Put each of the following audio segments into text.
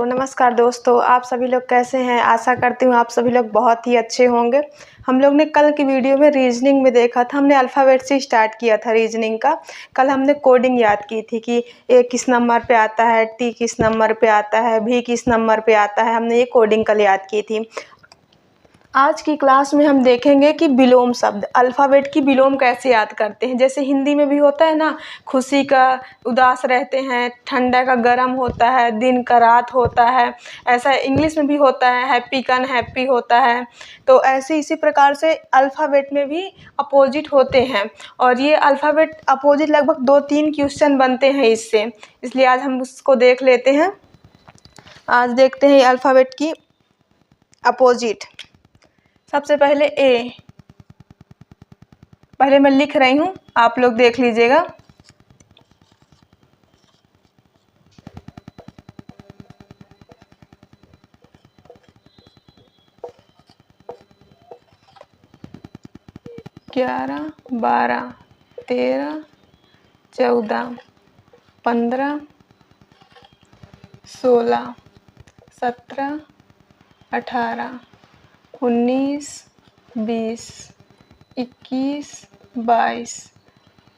नमस्कार दोस्तों, आप सभी लोग कैसे हैं। आशा करती हूँ आप सभी लोग बहुत ही अच्छे होंगे। हम लोग ने कल की वीडियो में रीजनिंग में देखा था, हमने अल्फ़ाबेट से स्टार्ट किया था रीजनिंग का। कल हमने कोडिंग याद की थी कि ए किस नंबर पे आता है, टी किस नंबर पे आता है, भी किस नंबर पे आता है। हमने ये कोडिंग कल याद की थी। आज की क्लास में हम देखेंगे कि विलोम शब्द, अल्फ़ाबेट की विलोम कैसे याद करते हैं। जैसे हिंदी में भी होता है ना, खुशी का उदास रहते हैं, ठंडा का गर्म होता है, दिन का रात होता है। ऐसा इंग्लिश में भी होता है, हैप्पी का अनहैप्पी होता है। तो ऐसे इसी प्रकार से अल्फ़ाबेट में भी अपोजिट होते हैं, और ये अल्फ़ाबेट अपोजिट लगभग 2-3 क्वेश्चन बनते हैं इससे, इसलिए आज हम उसको देख लेते हैं। आज देखते हैं अल्फ़ाबेट की अपोजिट। सबसे पहले ए, पहले मैं लिख रही हूँ, आप लोग देख लीजिएगा। ग्यारह, 12, 13, 14, 15, 16, 17, 18, 19, 20, 21, 22,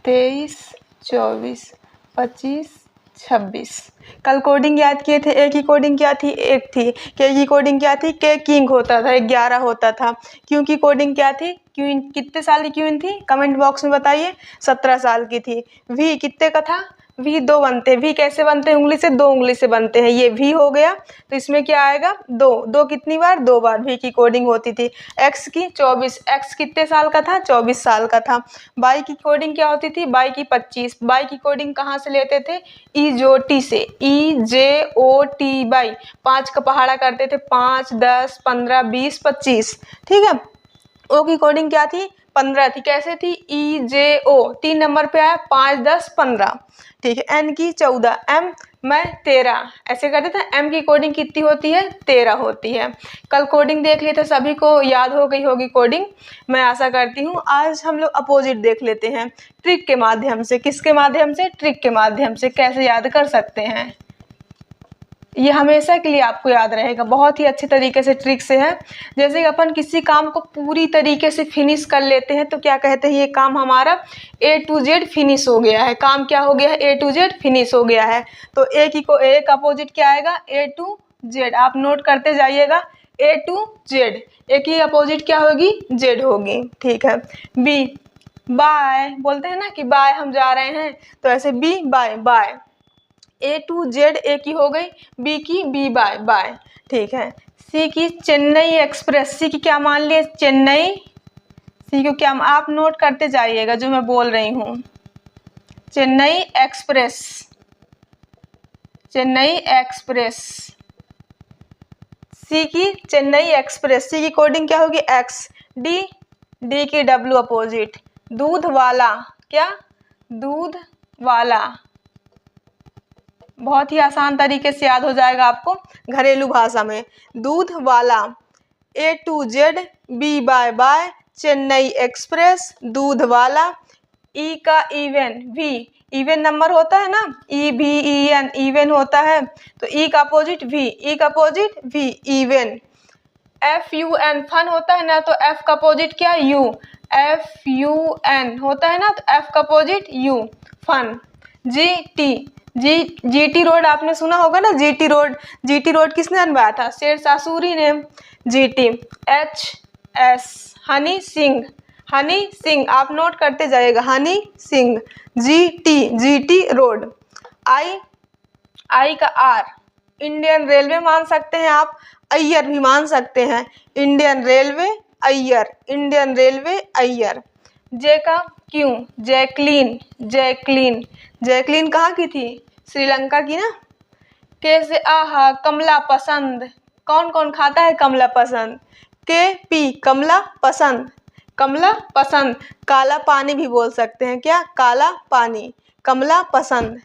23, 24, 25, 26। कल कोडिंग याद किए थे। ए की कोडिंग क्या थी? एक थी। के की कोडिंग क्या थी? के किंग होता था, 11 होता था। क्यों की कोडिंग क्या थी? क्वीन कितने साल की क्वीन थी? कमेंट बॉक्स में बताइए। 17 साल की थी। वी कितने का था? वी 2 बनते हैं। वी कैसे बनते हैं? उंगली से, 2 उंगली से बनते हैं। ये वी हो गया, तो इसमें क्या आएगा? 2। 2 कितनी बार? 2 बार वी की कोडिंग होती थी। एक्स की 24, एक्स कितने साल का था? 24 साल का था। बाई की कोडिंग क्या होती थी? बाई की 25। बाई की कोडिंग कहाँ से लेते थे? ईजोटी से, EJOT बाई। 5 का पहाड़ा करते थे, 5, 10, 15, 20, 25। ठीक है। ओ की कोडिंग क्या थी? 15 थी। कैसे थी? EJO 3 नंबर पे आया, 5, 10, 15। ठीक है। एन की 14, एम मैं 13, ऐसे करते थे। एम की कोडिंग कितनी होती है? 13 होती है। कल कोडिंग देख लिए थे, सभी को याद हो गई होगी कोडिंग, मैं आशा करती हूँ। आज हम लोग अपोजिट देख लेते हैं ट्रिक के माध्यम से। किसके माध्यम से? ट्रिक के माध्यम से कैसे याद कर सकते हैं। ये हमेशा के लिए आपको याद रहेगा, बहुत ही अच्छे तरीके से ट्रिक से है। जैसे कि अपन किसी काम को पूरी तरीके से फिनिश कर लेते हैं तो क्या कहते हैं? ये काम हमारा A to Z फिनिश हो गया है। काम क्या हो गया है? A to Z फिनिश हो गया है। तो ए का अपोजिट क्या आएगा? A to Z। आप नोट करते जाइएगा, A to Z। ए की अपोजिट क्या होगी? Z होगी। ठीक है। बी, बाय बोलते हैं ना कि बाय हम जा रहे हैं, तो ऐसे B bye, bye. A to Z A की हो गई, बी की बी बाय, बाय। ठीक है। सी की चेन्नई एक्सप्रेस। सी की क्या मान लिए? चेन्नई। सी को क्या? आप नोट करते जाइएगा जो मैं बोल रही हूँ। Chennai express, Chennai express. C की चेन्नई एक्सप्रेस। सी की कोडिंग क्या होगी? एक्स। डी, डी की डब्ल्यू अपोजिट, दूध वाला। क्या? दूध वाला। बहुत ही आसान तरीके से याद हो जाएगा आपको घरेलू भाषा में। दूध वाला। A to Z, B bye bye, Chennai express, दूध वाला। ई का इवन, वी इवन नंबर होता है ना, EVEN इवन होता है, तो ई का अपोजिट वी, ई का opposite V, even. FUN fun होता है ना, तो एफ का अपोजिट क्या? यू। FUN होता है ना, तो एफ का opposite U, fun. GT, GT road आपने सुना होगा ना, GT रोड। GT रोड किसने बनवाया था? शेरशाह सूरी ने। GT। HS, हनी सिंह, हनी सिंह आप नोट करते जाइएगा, Honey Singh. GT road. I का R, इंडियन रेलवे मान सकते हैं आप, अय्यर भी मान सकते हैं। Indian railway Iyer, Indian railway Iyer. J का क्यों? Jacqueline, Jacqueline. जैकलीन कहाँ की थी? श्रीलंका की ना। के से आहा, कमला पसंद। कौन कौन खाता है कमला पसंद? KP, कमला पसंद, कमला पसंद। काला पानी भी बोल सकते हैं, क्या? काला पानी, कमला पसंद।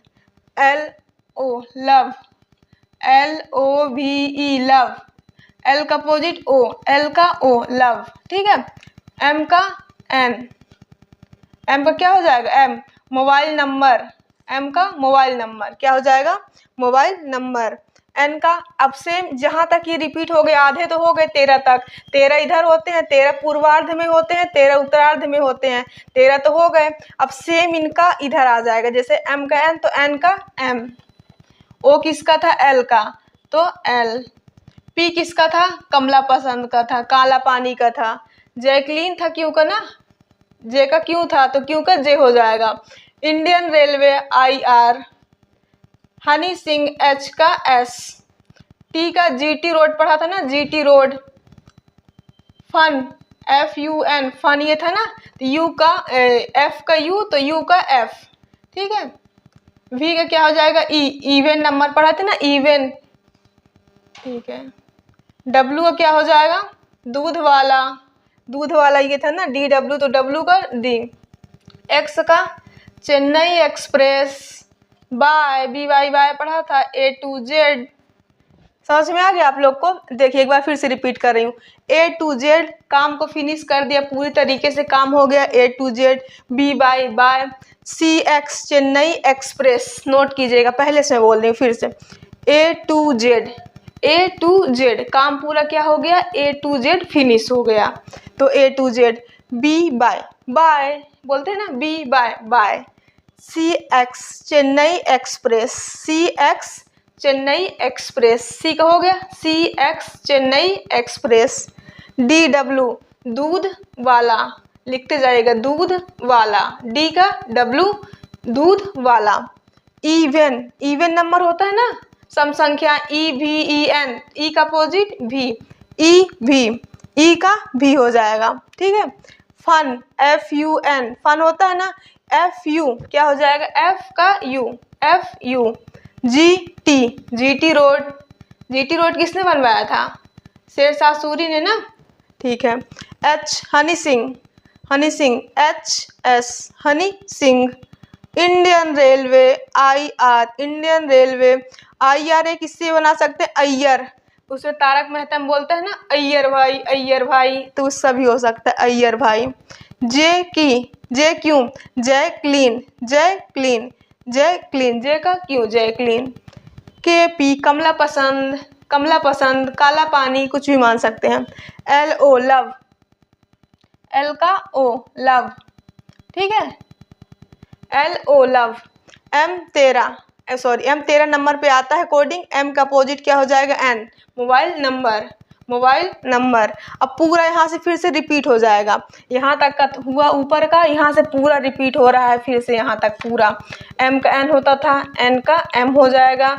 LO, love, LOVE, love. L का अपोजिट O, L का O, लव। ठीक है। M का N, M का क्या हो जाएगा? M, mobile number. M का मोबाइल नंबर क्या हो जाएगा? Mobile number. एन का। अब सेम जहाँ तक ये रिपीट हो गए, आधे तो हो गए 13 तक, 13 इधर होते हैं, 13 पूर्वार्ध में होते हैं, 13 उत्तरार्ध में होते हैं, 13 तो हो गए। अब सेम इनका इधर आ जाएगा, जैसे एम का एन तो एन का एम, ओ किसका था एल का तो एल, पी किसका था कमला पसंद का था, काला पानी का था, जैकलीन था क्यों का ना, जे का क्यों था तो क्यों का जे हो जाएगा। Indian railway I R, Honey Singh H का एस, टी का जीटी रोड पढ़ा था ना GT road, fun F U N fun ये था ना, तो यू का एफ का यू तो यू का एफ, ठीक है। वी का क्या हो जाएगा ई, इवन नंबर पढ़ा थे ना इवन, ठीक है। डब्लू का क्या हो जाएगा दूध वाला, दूध वाला ये था ना डी डब्लू तो डब्लू का डी। एक्स का Chennai express, bye B Y bye पढ़ा था ए टू जेड, समझ में आ गया आप लोग को। देखिए एक बार फिर से रिपीट कर रही हूँ, ए टू जेड काम को फिनिश कर दिया, पूरी तरीके से काम हो गया A to Z, B bye bye, C X Chennai express, note कीजिएगा पहले से बोल रही हूँ फिर से, A to Z, A to Z काम पूरा क्या हो गया ए टू जेड फिनिश हो गया, तो A to Z. B bye bye बोलते हैं ना B bye bye, C X Chennai express, C X Chennai express, C का हो गया C X Chennai express. D W दूध वाला, लिखते जाइएगा दूध वाला, डी का डब्लू दूध वाला। इवन, इवन नंबर होता है ना सम संख्या, ई वी ई एन, ई का opposite V, E V, E का भी हो जाएगा, ठीक है। Fun F U N, fun होता है ना एफ यू क्या हो जाएगा एफ का you, F you. G T, G T road, G T road किसने बनवाया था शेरशाह सूरी ने ना, ठीक है। H Honey Singh, Honey Singh H S Honey Singh. Indian railway I are, Indian railway I are एक किससे बना सकते हैं अय्यर, उसमें तारक मेहता में बोलते हैं ना अय्यर भाई अय्यर भाई, तो उससे भी हो सकता है अय्यर भाई। जे की, जे क्यों जय क्लीन, जय क्लीन, जय क्लीन, जे का क्यों जय क्लीन। के पी कमला पसंद, कमला पसंद, काला पानी कुछ भी मान सकते हैं। एल ओ लव, एल का ओ लव, ठीक है L O love. M 13 sorry M 13 number पे आता है कोडिंग, एम का अपोजिट क्या हो जाएगा N, mobile number, mobile number. अब पूरा यहाँ से फिर से रिपीट हो जाएगा, यहाँ तक का हुआ ऊपर का, यहाँ से पूरा रिपीट हो रहा है फिर से यहाँ तक पूरा। एम का एन होता था, एन का एम हो जाएगा,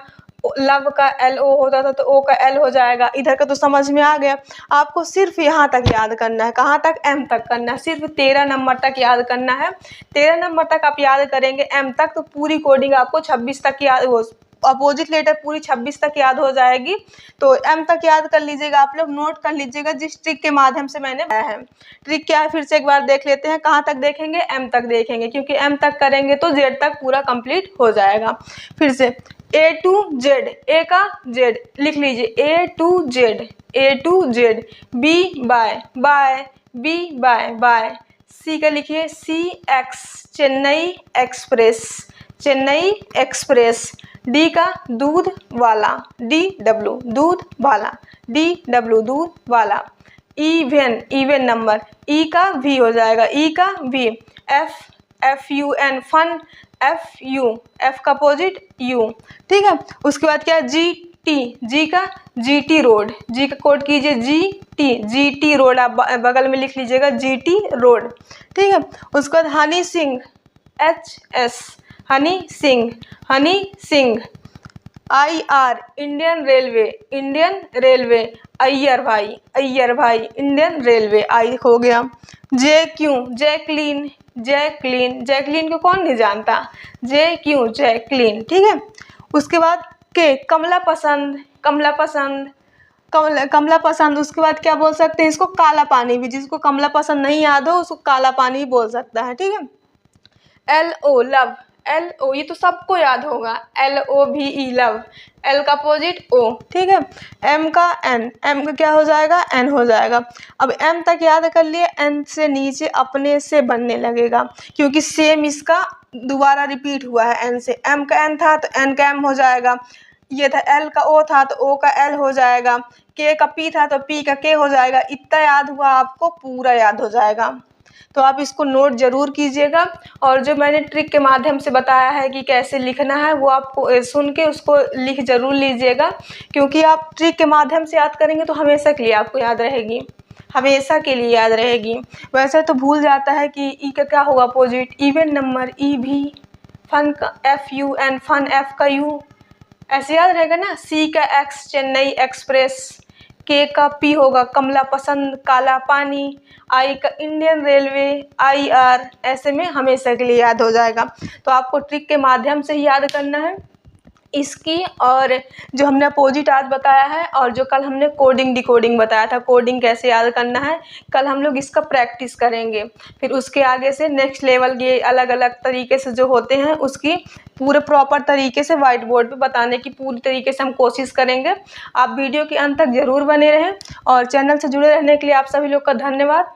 लव का एल ओ होता था तो ओ का एल हो जाएगा। इधर का तो समझ में आ गया, आपको सिर्फ यहाँ तक याद करना है, कहाँ तक एम तक करना है, सिर्फ 13 नंबर तक याद करना है। 13 नंबर तक आप याद करेंगे एम तक तो पूरी कोडिंग आपको 26 तक याद, वो अपोजिट लेटर पूरी 26 तक याद हो जाएगी। तो एम तक याद कर लीजिएगा, आप लोग नोट कर लीजिएगा जिस ट्रिक के माध्यम से मैंने बताया है। ट्रिक क्या है फिर से एक बार देख लेते हैं, कहाँ तक देखेंगे एम तक देखेंगे, क्योंकि एम तक करेंगे तो जेड तक पूरा कंप्लीट हो जाएगा। फिर से ए टू जेड, ए का जेड लिख लीजिए A to Z, A to Z. B bye bye, B bye bye. C का लिखिए C X Chennai express, Chennai express. D का दूध वाला, डी डब्लू दूध वाला, डी डब्लू दूध वाला। इवन, इवन नंबर, ई का वी हो जाएगा, ई का V. F, F U N fun, F U, F का अपोजिट यू, ठीक है। उसके बाद क्या है जी टी, जी का जी टी रोड, जी का कोड कीजिए G T, G T road आप बगल में लिख लीजिएगा जी टी रोड, ठीक है। उसके बाद Honey Singh H S, Honey Singh, Honey Singh. I R Indian railway, Indian railway. Iyer भाई, अय्यर भाई, इंडियन रेलवे आई हो गया। जे क्यों जैकलीन, जैकलीन, जैकलीन को कौन नहीं जानता, जे क्यों जैकलीन, ठीक है। उसके बाद के कमला पसंद, कमला पसंद, कमला पसंद। उसके बाद क्या बोल सकते हैं इसको काला पानी भी, जिसको कमला पसंद नहीं याद हो उसको काला पानी भी बोल सकता है, ठीक है। L O love, L O ये तो सबको याद होगा, एल ओ भी ई लव, एल का अपोजिट ओ, ठीक है। एम का एन, एम का क्या हो जाएगा एन हो जाएगा। अब एम तक याद कर लिए, एन से नीचे अपने से बनने लगेगा क्योंकि सेम इसका दोबारा रिपीट हुआ है एन से। एम का एन था तो एन का एम हो जाएगा। ये था एल का ओ था तो ओ का एल हो जाएगा, के का पी था तो पी का के हो जाएगा। इतना याद हुआ आपको, पूरा याद हो जाएगा। तो आप इसको नोट जरूर कीजिएगा। और जो मैंने ट्रिक के माध्यम से बताया है कि कैसे लिखना है, वो आपको सुन के उसको लिख जरूर लीजिएगा, क्योंकि आप ट्रिक के माध्यम से याद करेंगे तो हमेशा के लिए आपको याद रहेगी, हमेशा के लिए याद रहेगी। वैसे तो भूल जाता है कि ई का क्या होगा अपोजिट, इवन नंबर ई भी, फन का F U and fun F का यू, ऐसे याद रहेगा ना। सी का एक्स चेन्नई एक्सप्रेस, के का पी होगा कमला पसंद काला पानी, आई का इंडियन रेलवे आई आर, ऐसे में हमेशा के लिए याद हो जाएगा। तो आपको ट्रिक के माध्यम से ही याद करना है इसकी। और जो हमने अपोजिट आज बताया है, और जो कल हमने कोडिंग डिकोडिंग बताया था, कोडिंग कैसे याद करना है, कल हम लोग इसका प्रैक्टिस करेंगे। फिर उसके आगे से नेक्स्ट लेवल के अलग अलग तरीके से जो होते हैं उसकी पूरे प्रॉपर तरीके से व्हाइट बोर्ड पे बताने की पूरी तरीके से हम कोशिश करेंगे। आप वीडियो के अंत तक ज़रूर बने रहें, और चैनल से जुड़े रहने के लिए आप सभी लोग का धन्यवाद।